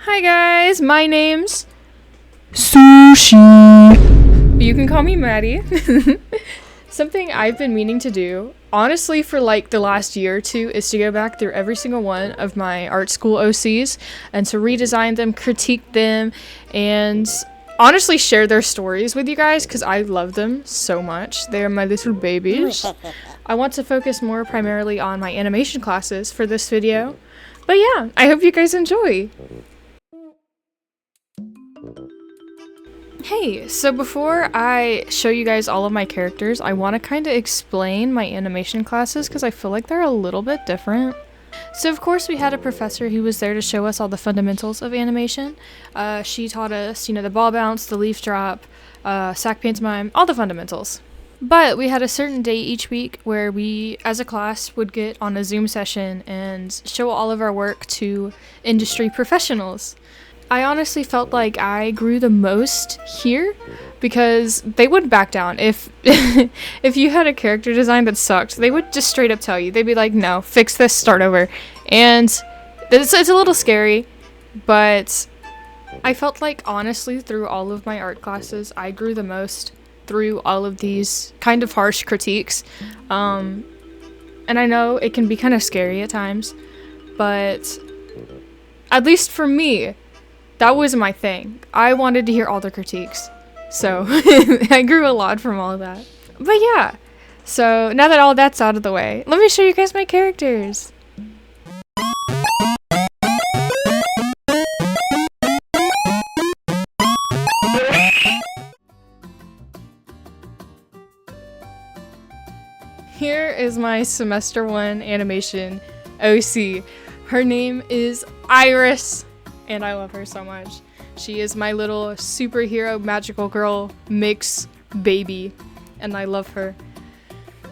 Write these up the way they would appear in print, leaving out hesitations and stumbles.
Hi guys, my name's Sushi. you can call me Maddie. Something I've been meaning to do, honestly, for like the last year or two, is to go back through every single one of my art school OCs and to redesign them, critique them, and honestly share their stories with you guys because I love them so much. They're my little babies. I want to focus more primarily on my animation classes for this video. But yeah, I hope you guys enjoy. Hey, so before I show you guys all of my characters, I want to kind of explain my animation classes because I feel like they're a little bit different. So of course we had a professor who was there to show us all the fundamentals of animation. She taught us, the ball bounce, the leaf drop, sack pantomime, all the fundamentals. But we had a certain day each week where we, as a class, would get on a Zoom session and show all of our work to industry professionals. I honestly felt like I grew the most here because they wouldn't back down. If if you had a character design that sucked, they would just straight up tell you. They'd be like, no, fix this, start over. And it's a little scary, but I felt like honestly through all of my art classes, I grew the most through all of these kind of harsh critiques. And I know it can be kind of scary at times, but at least for me, that was my thing. I wanted to hear all the critiques. So I grew a lot from all of that. But yeah, so now that all that's out of the way, let me show you guys my characters. Here is my semester 1 animation OC. Her name is Iris, and I love her so much. She is my little superhero magical girl mix baby, and I love her.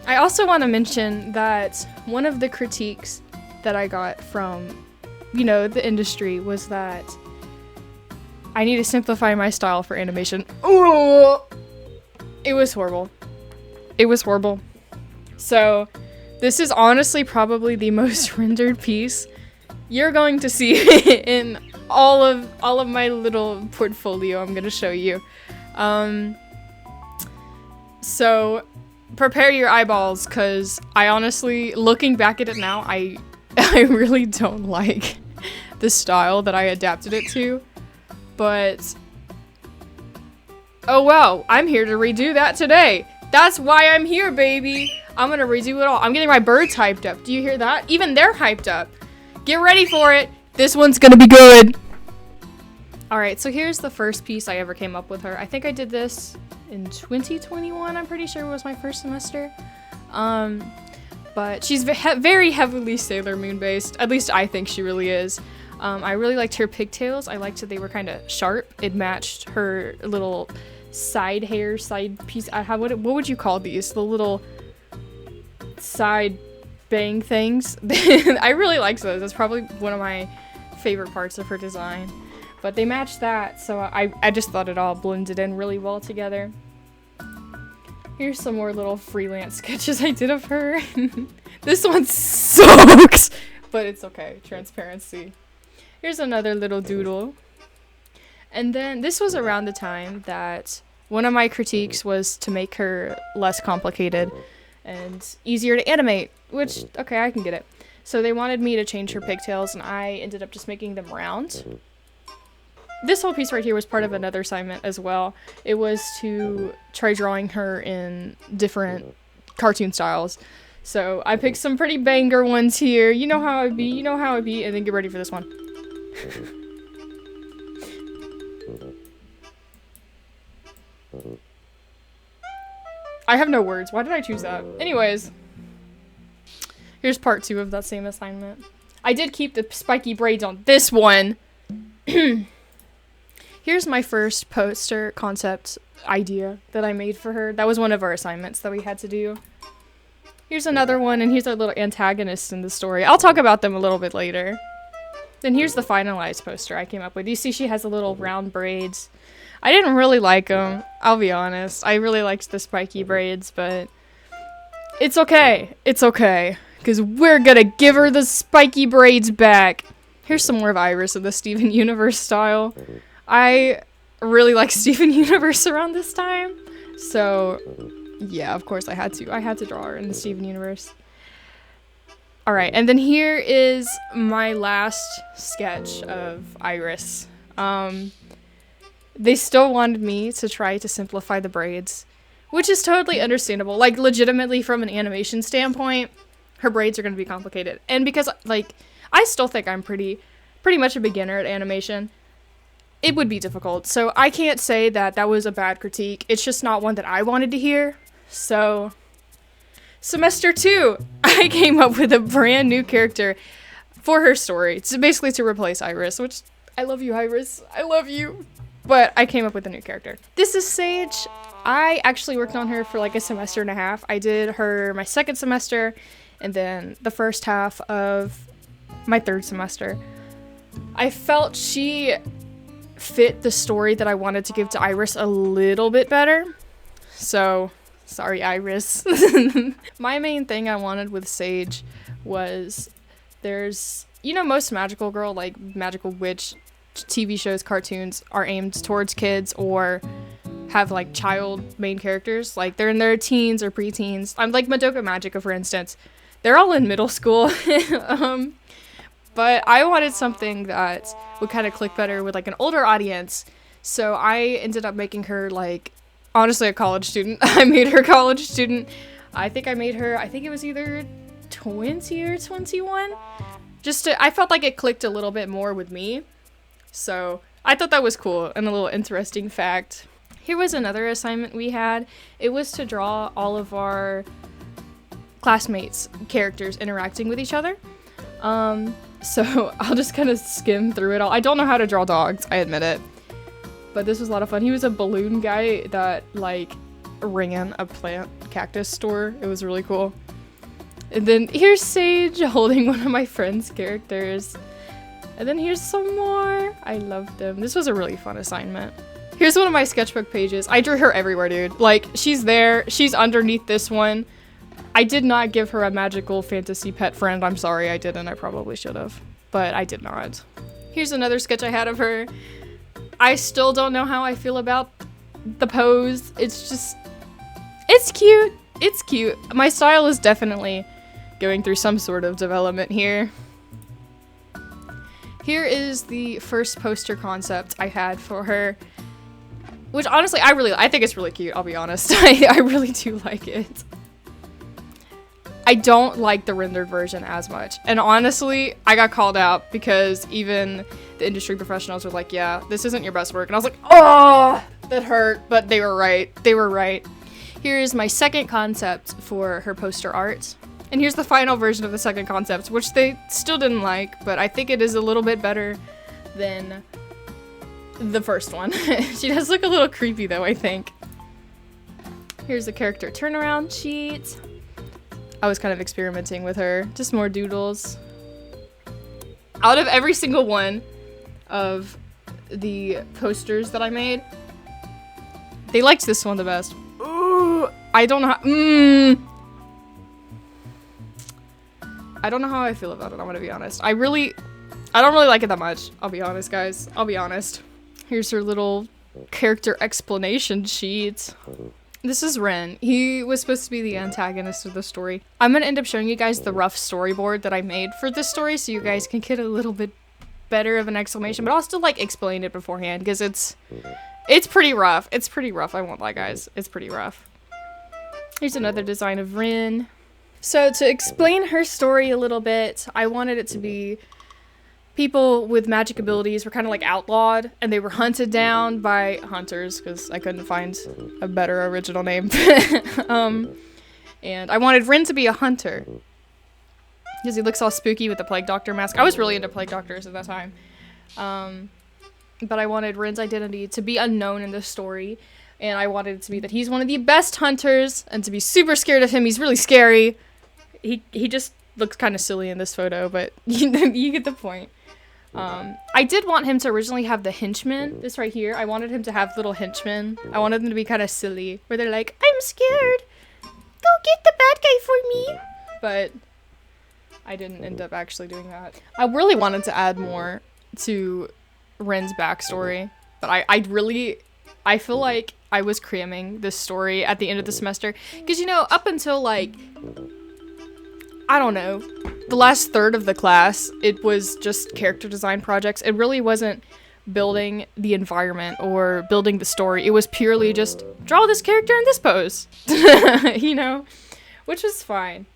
I also want to mention that one of the critiques that I got from, the industry was that I need to simplify my style for animation. Ooh! It was horrible. It was horrible. So, this is honestly probably the most rendered piece you're going to see in all of my little portfolio I'm gonna show you. So prepare your eyeballs, cause I honestly, looking back at it now, I really don't like the style that I adapted it to, but oh well, I'm here to redo that today. That's why I'm here, baby. I'm gonna redo it all. I'm getting my birds hyped up. Do you hear that? Even they're hyped up. Get ready for it. This one's gonna be good. Alright, so here's the first piece I ever came up with her. I think I did this in 2021, I'm pretty sure it was my first semester. But she's very heavily Sailor Moon based. At least I think she really is. I really liked her pigtails. I liked that they were kind of sharp. It matched her little side piece. What would you call these? The little side bang things. I really liked those. That's probably one of my favorite parts of her design. But they matched that, so I just thought it all blended in really well together. Here's some more little freelance sketches I did of her. This one sucks, but it's okay. Transparency. Here's another little doodle. And then this was around the time that one of my critiques was to make her less complicated and easier to animate, which, okay, I can get it. So they wanted me to change her pigtails, and I ended up just making them round. This whole piece right here was part of another assignment as well. It was to try drawing her in different cartoon styles. So I picked some pretty banger ones here. You know how it be, and then get ready for this one. I have no words. Why did I choose that? Anyways, here's part 2 of that same assignment. I did keep the spiky braids on this one. Here's my first poster concept idea that I made for her. That was one of our assignments that we had to do. Here's another one, and here's our little antagonists in the story. I'll talk about them a little bit later. Then here's the finalized poster I came up with. You see she has the little round braids. I didn't really like them, I'll be honest. I really liked the spiky braids, but it's okay. It's okay, because we're gonna give her the spiky braids back. Here's some more of Iris in the Steven Universe style. I really like Steven Universe around this time, so yeah, of course I had to draw her in the Steven Universe. All right, and then here is my last sketch of Iris. They still wanted me to try to simplify the braids, which is totally understandable. Like, legitimately, from an animation standpoint, her braids are going to be complicated. And because, like, I still think I'm pretty much a beginner at animation, it would be difficult. So I can't say that that was a bad critique. It's just not one that I wanted to hear. So, semester 2, I came up with a brand new character for her story. It's basically to replace Iris, which, I love you, Iris. I love you. But I came up with a new character. This is Sage. I actually worked on her for like a semester and a half. I did her my second semester and then the first half of my third semester. I felt she fit the story that I wanted to give to Iris a little bit better. So, sorry, Iris. My main thing I wanted with Sage was there's, you know, most magical girl, like magical witch TV shows, cartoons are aimed towards kids or have like child main characters, like they're in their teens or preteens. I'm like Madoka Magica, for instance. They're all in middle school. But I wanted something that would kind of click better with like an older audience. So I ended up making her like, honestly, a college student. I made her a college student. I think it was either 20 or 21. I felt like it clicked a little bit more with me. So I thought that was cool and a little interesting fact. Here was another assignment we had. It was to draw all of our classmates' characters interacting with each other. So I'll just kind of skim through it all. I don't know how to draw dogs, I admit it. But this was a lot of fun. He was a balloon guy that like ran a plant cactus store. It was really cool. And then here's Sage holding one of my friend's characters. And then here's some more. I love them. This was a really fun assignment. Here's one of my sketchbook pages. I drew her everywhere, dude. Like, she's there. She's underneath this one. I did not give her a magical fantasy pet friend. I'm sorry, I didn't. I probably should have. But I did not. Here's another sketch I had of her. I still don't know how I feel about the pose. It's just... it's cute. It's cute. My style is definitely going through some sort of development here. Here is the first poster concept I had for her, which honestly, I think it's really cute, I'll be honest. I really do like it. I don't like the rendered version as much. And honestly, I got called out because even the industry professionals were like, yeah, this isn't your best work. And I was like, oh, that hurt, but they were right. They were right. Here is my second concept for her poster art. And here's the final version of the second concept, which they still didn't like, but I think it is a little bit better than the first one. She does look a little creepy though, I think. Here's the character turnaround sheet. I was kind of experimenting with her. Just more doodles. Out of every single one of the posters that I made, they liked this one the best. Ooh, I don't know how, I don't know how I feel about it, I'm gonna be honest. I don't really like it that much. I'll be honest, guys. I'll be honest. Here's her little character explanation sheet. This is Ren. He was supposed to be the antagonist of the story. I'm gonna end up showing you guys the rough storyboard that I made for this story so you guys can get a little bit better of an explanation, but I'll still like explain it beforehand because it's pretty rough. It's pretty rough, I won't lie, guys. It's pretty rough. Here's another design of Ren. So to explain her story a little bit, I wanted it to be people with magic abilities were kind of like outlawed and they were hunted down by hunters because I couldn't find a better original name. And I wanted Ren to be a hunter because he looks all spooky with the Plague Doctor mask. I was really into Plague Doctors at that time. But I wanted Ren's identity to be unknown in this story. And I wanted it to be that he's one of the best hunters and to be super scared of him. He's really scary. He just looks kind of silly in this photo, but you get the point. I did want him to originally have the henchmen, this right here. I wanted him to have little henchmen. I wanted them to be kind of silly, where they're like, I'm scared. Go get the bad guy for me. But I didn't end up actually doing that. I really wanted to add more to Ren's backstory, but I feel like I was cramming this story at the end of the semester, because, you know, up until, like, I don't know, the last third of the class, it was just character design projects. It really wasn't building the environment or building the story. It was purely just draw this character in this pose, you know, which was fine.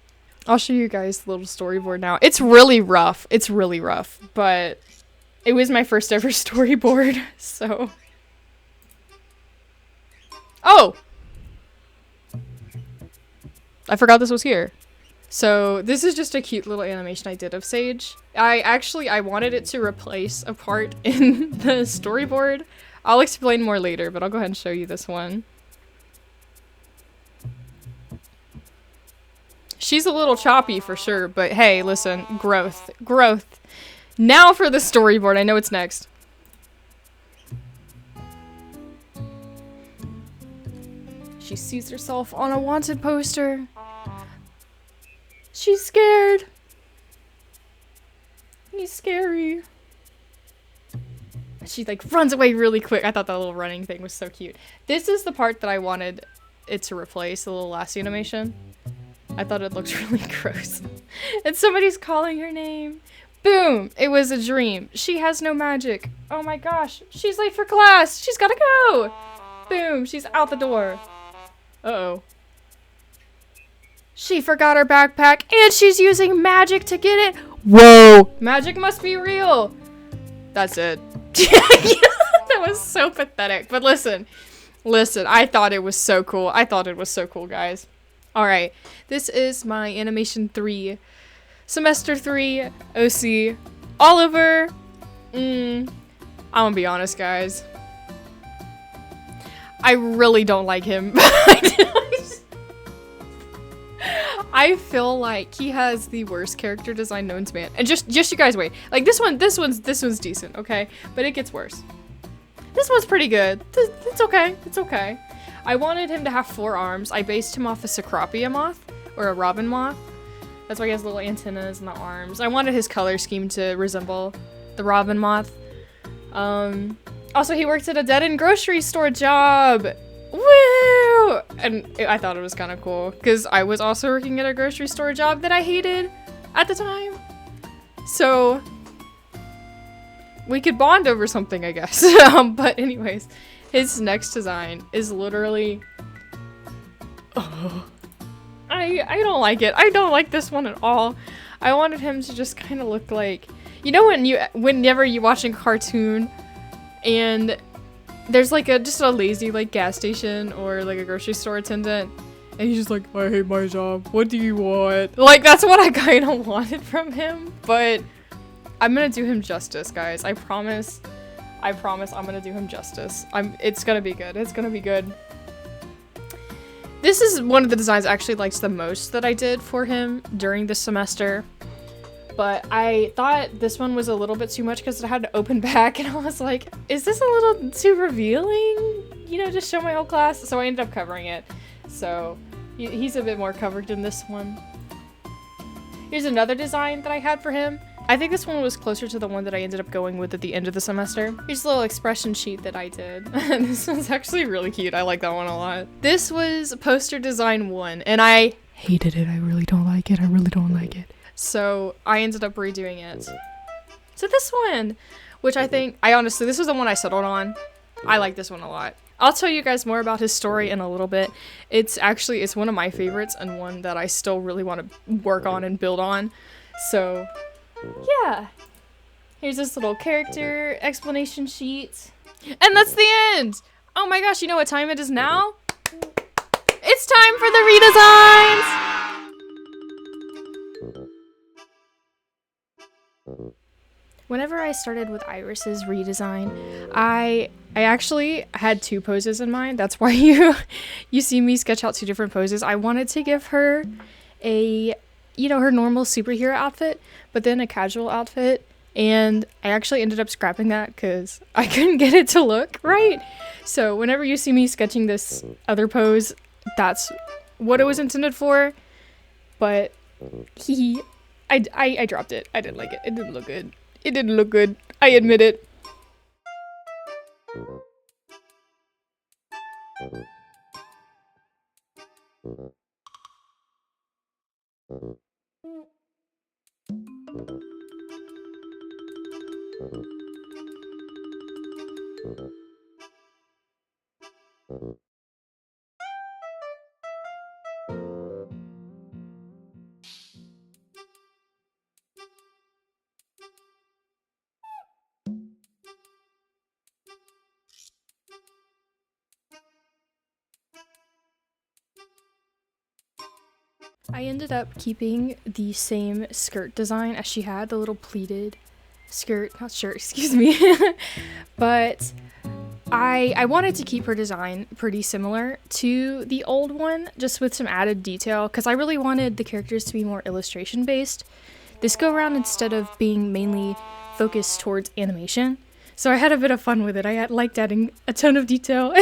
I'll show you guys the little storyboard now. It's really rough. It's really rough, but it was my first ever storyboard, so. Oh! I forgot this was here. So this is just a cute little animation I did of Sage. I wanted it to replace a part in the storyboard. I'll explain more later, but I'll go ahead and show you this one. She's a little choppy for sure, but hey, listen, growth. Growth. Now for the storyboard. I know it's next. She sees herself on a wanted poster. She's scared. He's scary. She like runs away really quick. I thought that little running thing was so cute. This is the part that I wanted it to replace, the little last animation. I thought it looked really gross. And somebody's calling her name. Boom! It was a dream. She has no magic. Oh my gosh. She's late for class. She's gotta go. Boom! She's out the door. Uh-oh. She forgot her backpack and she's using magic to get it. Whoa! Magic must be real. That's it. That was so pathetic. But listen. Listen, I thought it was so cool. I thought it was so cool, guys. Alright, this is my Animation 3, Semester 3, OC, Oliver. I'm gonna be honest, guys. I really don't like him. I feel like he has the worst character design known to man. And just you guys wait. Like this one's decent, okay? But it gets worse. This one's pretty good. It's okay. It's okay. I wanted him to have 4 arms. I based him off a Cecropia moth, or a robin moth. That's why he has little antennas and the arms. I wanted his color scheme to resemble the robin moth. Also, he worked at a dead-end grocery store job. Woo! And I thought it was kind of cool, because I was also working at a grocery store job that I hated at the time. So, we could bond over something, I guess. But anyways. His next design is literally, I don't like it. I don't like this one at all. I wanted him to just kind of look like, you know, whenever you're watching a cartoon and there's like just a lazy like gas station or like a grocery store attendant and he's just like, I hate my job. What do you want? Like that's what I kind of wanted from him, but I'm gonna do him justice, guys. I promise I'm gonna do him justice. It's gonna be good. It's gonna be good. This is one of the designs I actually liked the most that I did for him during this semester. But I thought this one was a little bit too much because it had to open back and I was like, is this a little too revealing? You know, just show my whole class. So I ended up covering it. So he's a bit more covered in this one. Here's another design that I had for him. I think this one was closer to the one that I ended up going with at the end of the semester. Here's a little expression sheet that I did. This one's actually really cute. I like that one a lot. This was poster design 1, and I hated it. I really don't like it. I really don't like it. So I ended up redoing it. So this one, which honestly, this was the one I settled on. I like this one a lot. I'll tell you guys more about his story in a little bit. It's one of my favorites and one that I still really want to work on and build on. So yeah, here's this little character explanation sheet. And that's the end! Oh my gosh, you know what time it is now? It's time for the redesigns! Whenever I started with Iris's redesign, I actually had 2 poses in mind. That's why you see me sketch out 2 different poses. I wanted to give her her normal superhero outfit, but then a casual outfit, and I actually ended up scrapping that because I couldn't get it to look right. So whenever you see me sketching this other pose, that's what it was intended for, but I dropped it. I didn't like it. It didn't look good. It didn't look good. I admit it. I ended up keeping the same skirt design as she had, the little pleated skirt, not shirt, excuse me. But I wanted to keep her design pretty similar to the old one, just with some added detail, because I really wanted the characters to be more illustration based. This go around, instead of being mainly focused towards animation. So I had a bit of fun with it. I liked adding a ton of detail.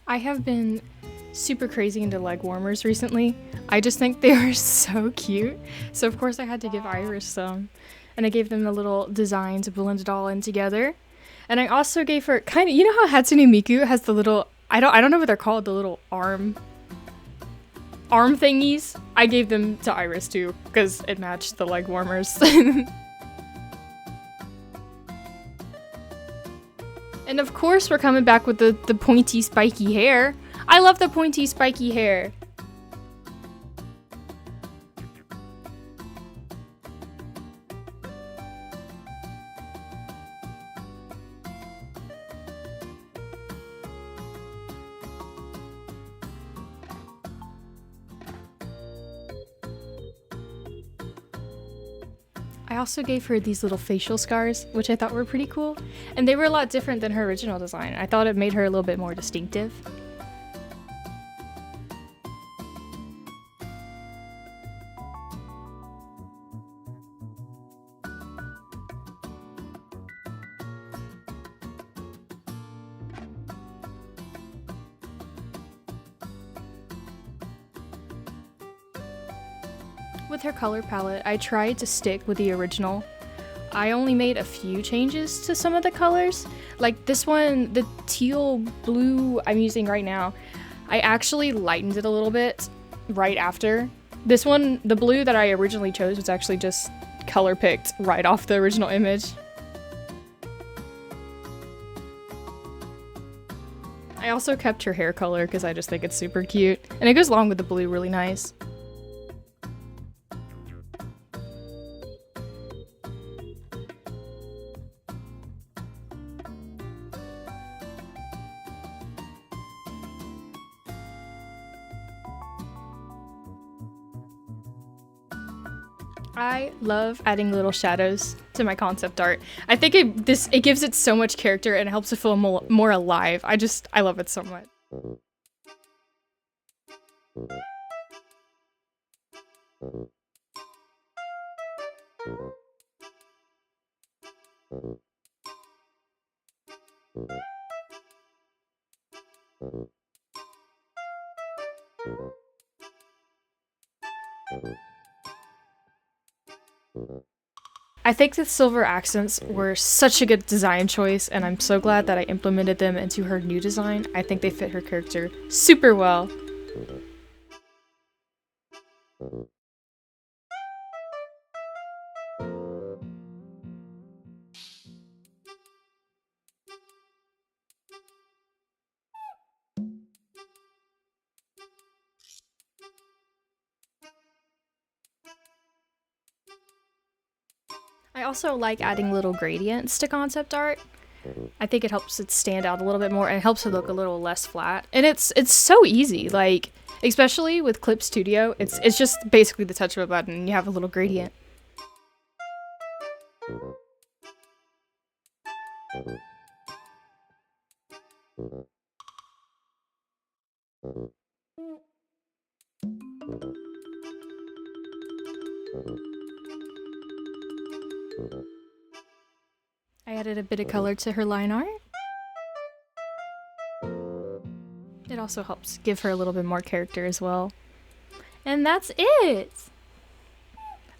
I have been super crazy into leg warmers recently. I just think they are so cute. So of course I had to give Iris some. And I gave them a little design to blend it all in together. And I also gave her kind of, you know how Hatsune Miku has the little, I don't know what they're called, the little arm thingies? I gave them to Iris too, because it matched the leg warmers. And of course we're coming back with the pointy spiky hair. I love the pointy spiky hair. I also gave her these little facial scars, which I thought were pretty cool. And they were a lot different than her original design. I thought it made her a little bit more distinctive. With her color palette, I tried to stick with the original. I only made a few changes to some of the colors. Like this one, the teal blue I'm using right now, I actually lightened it a little bit right after. This one, the blue that I originally chose, was actually just color picked right off the original image. I also kept her hair color because I just think it's super cute. And it goes along with the blue really nice. I love adding little shadows to my concept art. I think it gives it so much character and it helps it feel more alive. I love it so much. I think the silver accents were such a good design choice, and I'm so glad that I implemented them into her new design. I think they fit her character super well. I also like adding little gradients to concept art. I think it helps it stand out a little bit more, and it helps it look a little less flat. And it's so easy, like, especially with Clip Studio, it's just basically the touch of a button and you have a little gradient. I added a bit of color to her line art. It also helps give her a little bit more character as well. And that's it!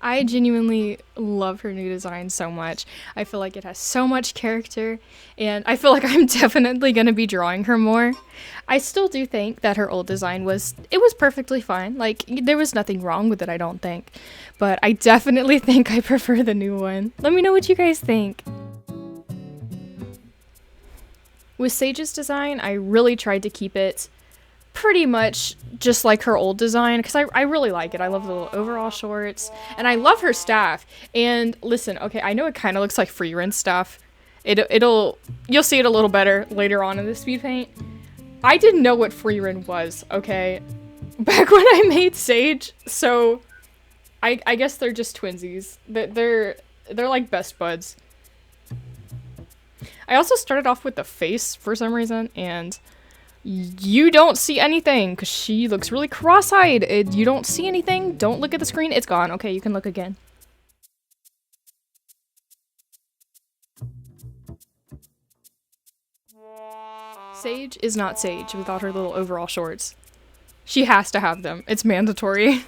I genuinely love her new design so much. I feel like it has so much character, and I feel like I'm definitely going to be drawing her more. I still do think that her old design was perfectly fine. Like, there was nothing wrong with it, I don't think. But I definitely think I prefer the new one. Let me know what you guys think. With Sage's design, I really tried to keep it pretty much just like her old design, because I really like it. I love the little overall shorts, and I love her staff. And listen, okay, I know it kind of looks like Freerin stuff. You'll see it a little better later on in the speed paint. I didn't know what Freerin was, okay, back when I made Sage, so I guess they're just twinsies. They're like best buds. I also started off with the face for some reason, and you don't see anything because she looks really cross-eyed. You don't see anything. Don't look at the screen. It's gone. Okay, you can look again. Sage is not Sage without her little overall shorts. She has to have them. It's mandatory.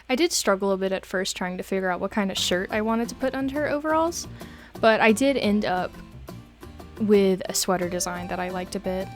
I did struggle a bit at first trying to figure out what kind of shirt I wanted to put under her overalls, but I did end up with a sweater design that I liked a bit.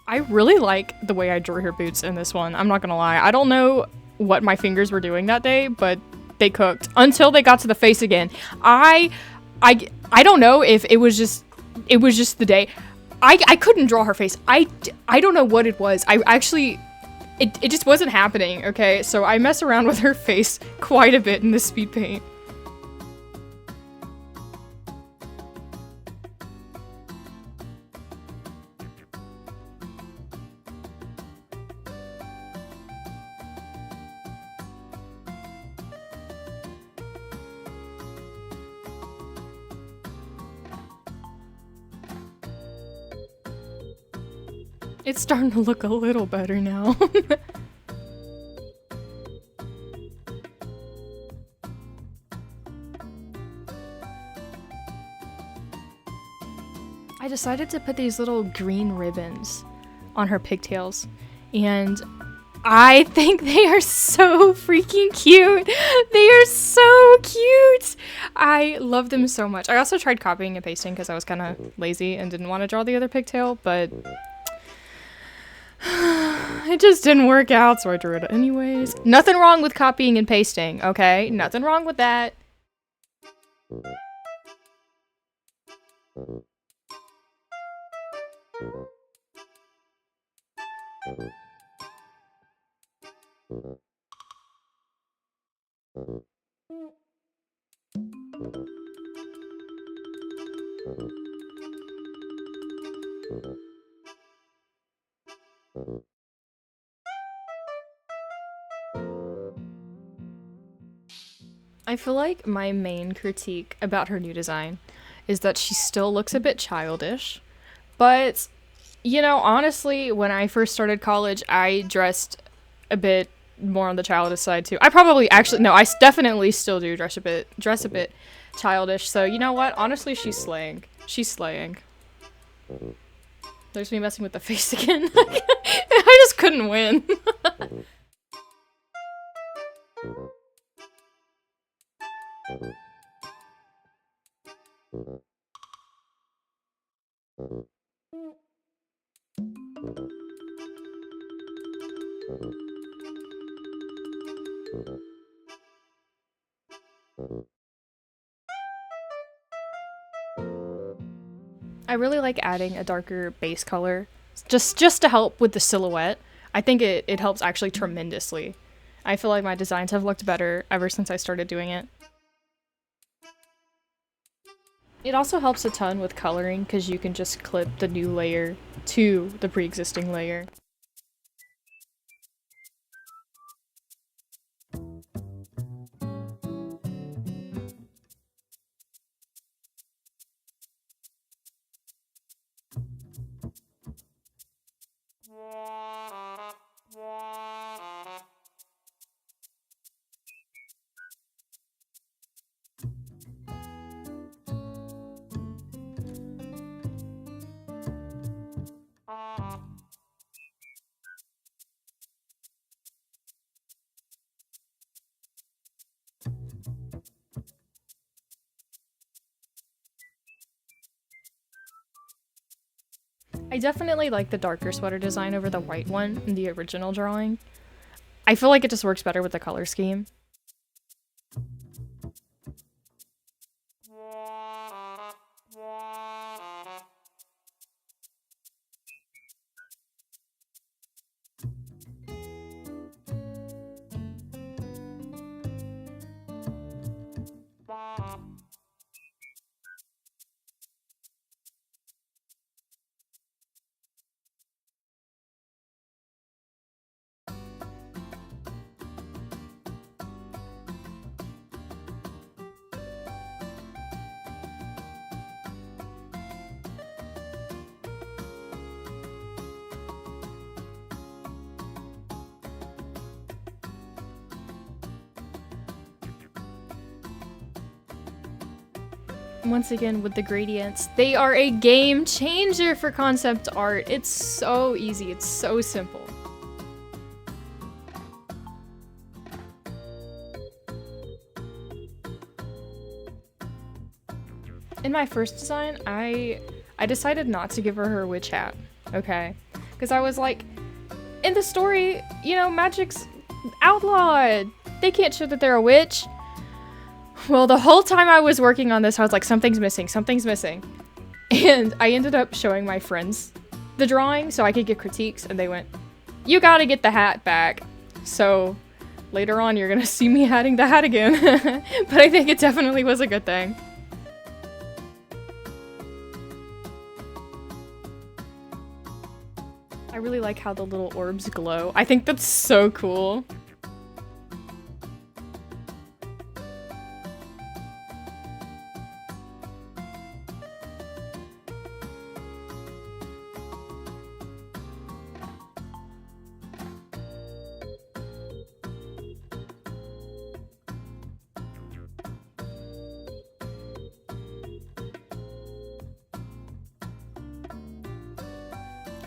I really like the way I drew her boots in this one. I'm not gonna lie. I don't know what my fingers were doing that day, but they cooked until they got to the face again. I don't know if it was just the day. I couldn't draw her face. I don't know what it was. I actually it just wasn't happening. Okay, so I mess around with her face quite a bit in this speed paint. It's starting to look a little better now. I decided to put these little green ribbons on her pigtails, and I think they are so freaking cute. They are so cute. I love them so much. I also tried copying and pasting because I was kind of lazy and didn't want to draw the other pigtail, but it just didn't work out, so I drew it anyways. Nothing wrong with copying and pasting, okay? Nothing wrong with that. I feel like my main critique about her new design is that she still looks a bit childish, but, you know, honestly, when I first started college, I dressed a bit more on the childish side too. I probably actually no, I definitely still do dress a bit childish. So you know what? Honestly, she's slaying. She's slaying. There's me messing with the face again. I just couldn't win. I really like adding a darker base color just to help with the silhouette. I think it helps actually tremendously. I feel like my designs have looked better ever since I started doing it. It also helps a ton with coloring because you can just clip the new layer to the pre-existing layer. I definitely like the darker sweater design over the white one in the original drawing. I feel like it just works better with the color scheme. Once again with the gradients, they are a game changer for concept art. It's so easy, it's so simple. In my first design, I decided not to give her witch hat, okay? Because I was like, in the story, you know, magic's outlawed. They can't show that they're a witch. Well, the whole time I was working on this, I was like, something's missing, something's missing. And I ended up showing my friends the drawing so I could get critiques, and they went, you gotta get the hat back. So later on, you're gonna see me adding the hat again. But I think it definitely was a good thing. I really like how the little orbs glow. I think that's so cool.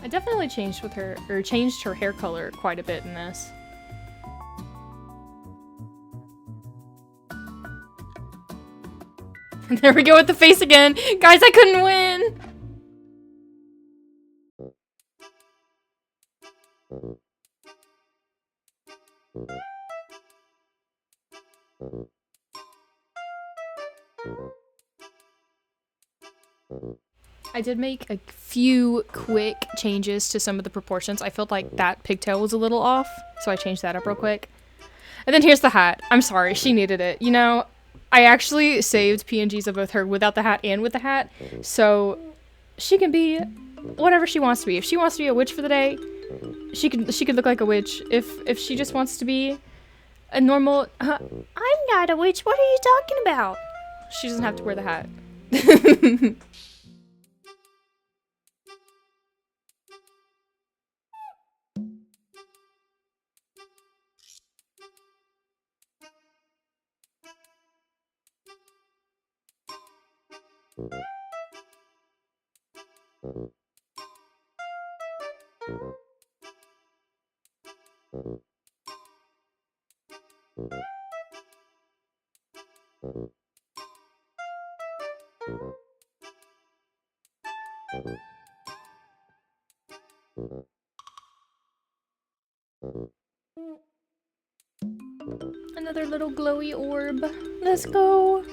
I definitely changed her hair color quite a bit in this. There we go with the face again! Guys, I couldn't win! I did make a few quick changes to some of the proportions. I felt like that pigtail was a little off, so I changed that up real quick. And then here's the hat. I'm sorry, she needed it. You know, I actually saved PNGs of both her without the hat and with the hat, so she can be whatever she wants to be. If she wants to be a witch for the day, she could look like a witch. If she just wants to be a normal, I'm not a witch. What are you talking about? She doesn't have to wear the hat. Another little glowy orb. Let's go.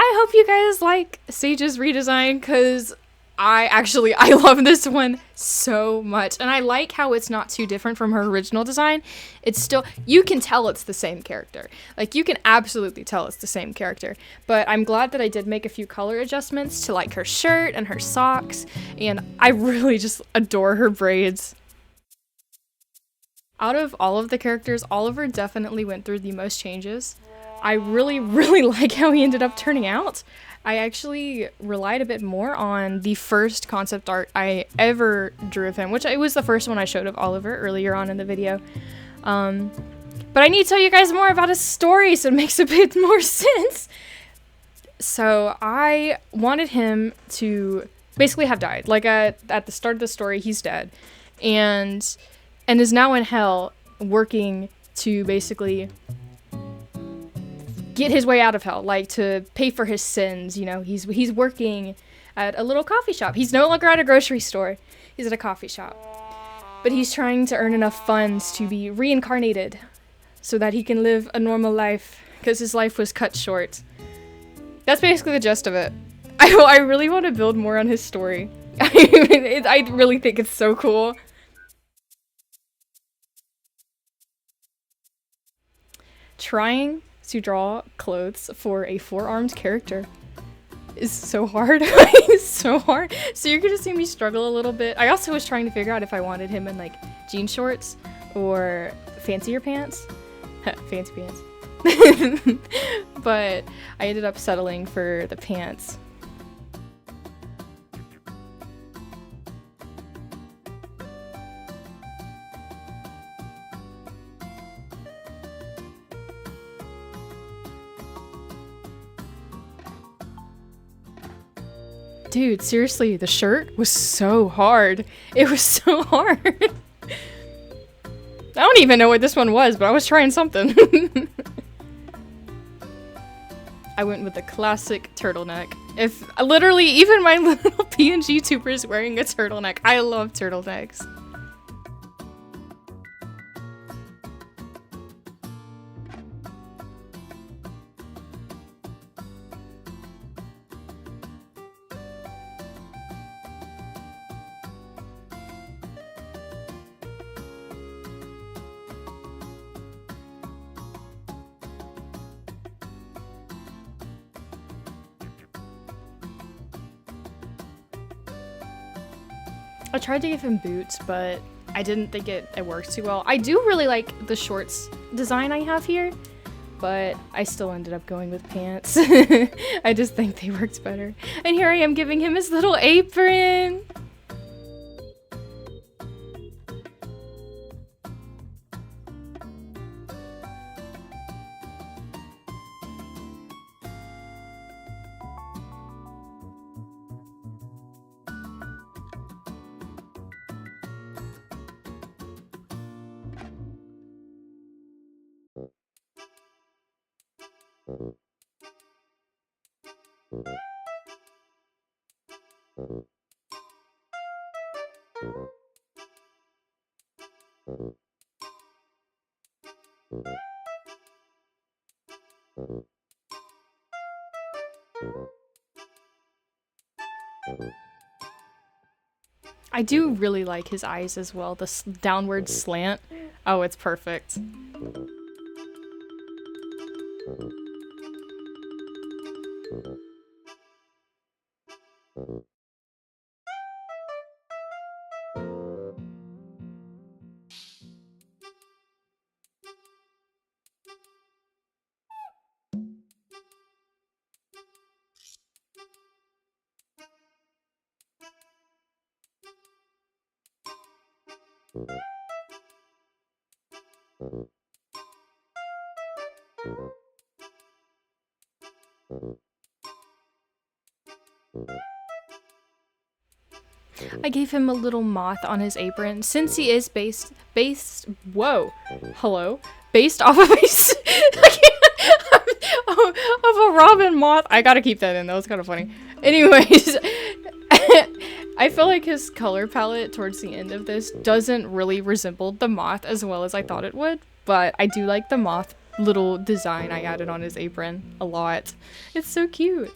I hope you guys like Sage's redesign, because I love this one so much. And I like how it's not too different from her original design. It's still, you can tell it's the same character. Like, you can absolutely tell it's the same character. But I'm glad that I did make a few color adjustments to like her shirt and her socks. And I really just adore her braids. Out of all of the characters, Oliver definitely went through the most changes. I really, really like how he ended up turning out. I actually relied a bit more on the first concept art I ever drew of him, which it was the first one I showed of Oliver earlier on in the video. But I need to tell you guys more about his story so it makes a bit more sense. So I wanted him to basically have died. Like at the start of the story, he's dead. And is now in hell working to basically get his way out of hell, like to pay for his sins. You know, he's working at a little coffee shop. He's no longer at a grocery store. He's at a coffee shop. But he's trying to earn enough funds to be reincarnated so that he can live a normal life, because his life was cut short. That's basically the gist of it. I really want to build more on his story. I really think it's so cool. Trying to draw clothes for a four-armed character is so hard. It's so hard. So you're gonna see me struggle a little bit. I also was trying to figure out if I wanted him in like jean shorts or fancier pants. Fancy pants. But I ended up settling for the pants. Dude, seriously, the shirt was so hard. It was so hard. I don't even know what this one was, but I was trying something. I went with the classic turtleneck. If literally even my little PNG tuber is wearing a turtleneck. I love turtlenecks. I tried to give him boots, but I didn't think it worked too well. I do really like the shorts design I have here, but I still ended up going with pants. I just think they worked better. And here I am giving him his little apron. I do really like his eyes as well, the downward slant. Oh, it's perfect. I gave him a little moth on his apron since he is based whoa, hello, based off of of a robin moth. I gotta keep that in, that was kind of funny. Anyways, I feel like his color palette towards the end of this doesn't really resemble the moth as well as I thought it would, but I do like the moth little design I added on his apron a lot. It's so cute.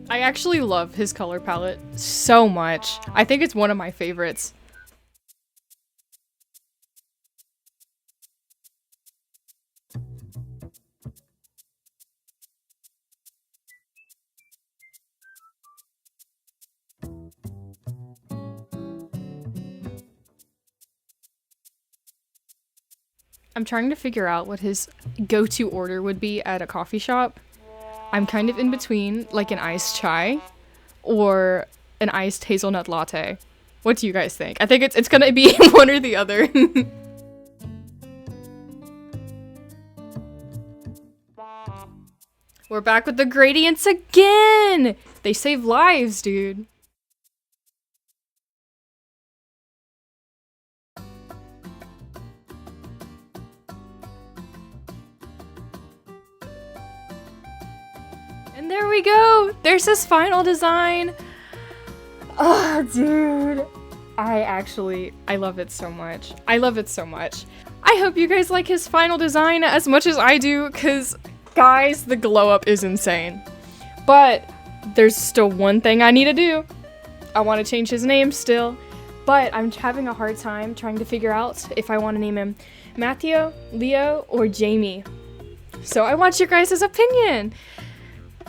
I actually love his color palette so much. I think it's one of my favorites. I'm trying to figure out what his go-to order would be at a coffee shop. I'm kind of in between, like an iced chai or an iced hazelnut latte. What do you guys think? I think it's gonna be one or the other. We're back with the gradients again! They save lives, dude. And there we go! There's his final design! Oh, dude. I love it so much. I love it so much. I hope you guys like his final design as much as I do, because, guys, the glow up is insane. But there's still one thing I need to do. I want to change his name still, but I'm having a hard time trying to figure out if I want to name him Matthew, Leo, or Jamie. So I want your guys' opinion.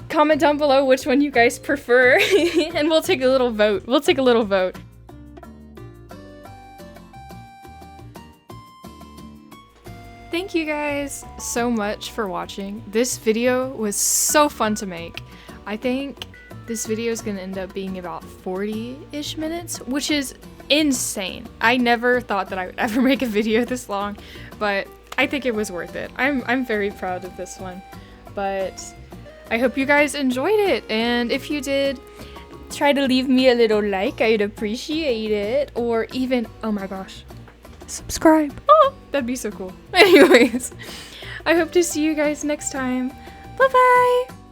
Comment down below which one you guys prefer, and we'll take a little vote. Thank you guys so much for watching. This video was so fun to make. I think this video is gonna end up being about 40-ish minutes, which is insane. I never thought that I would ever make a video this long, but I think it was worth it. I'm very proud of this one, but I hope you guys enjoyed it, and if you did, try to leave me a little like, I'd appreciate it, or even, oh my gosh, subscribe. Oh, that'd be so cool. Anyways, I hope to see you guys next time. Bye bye!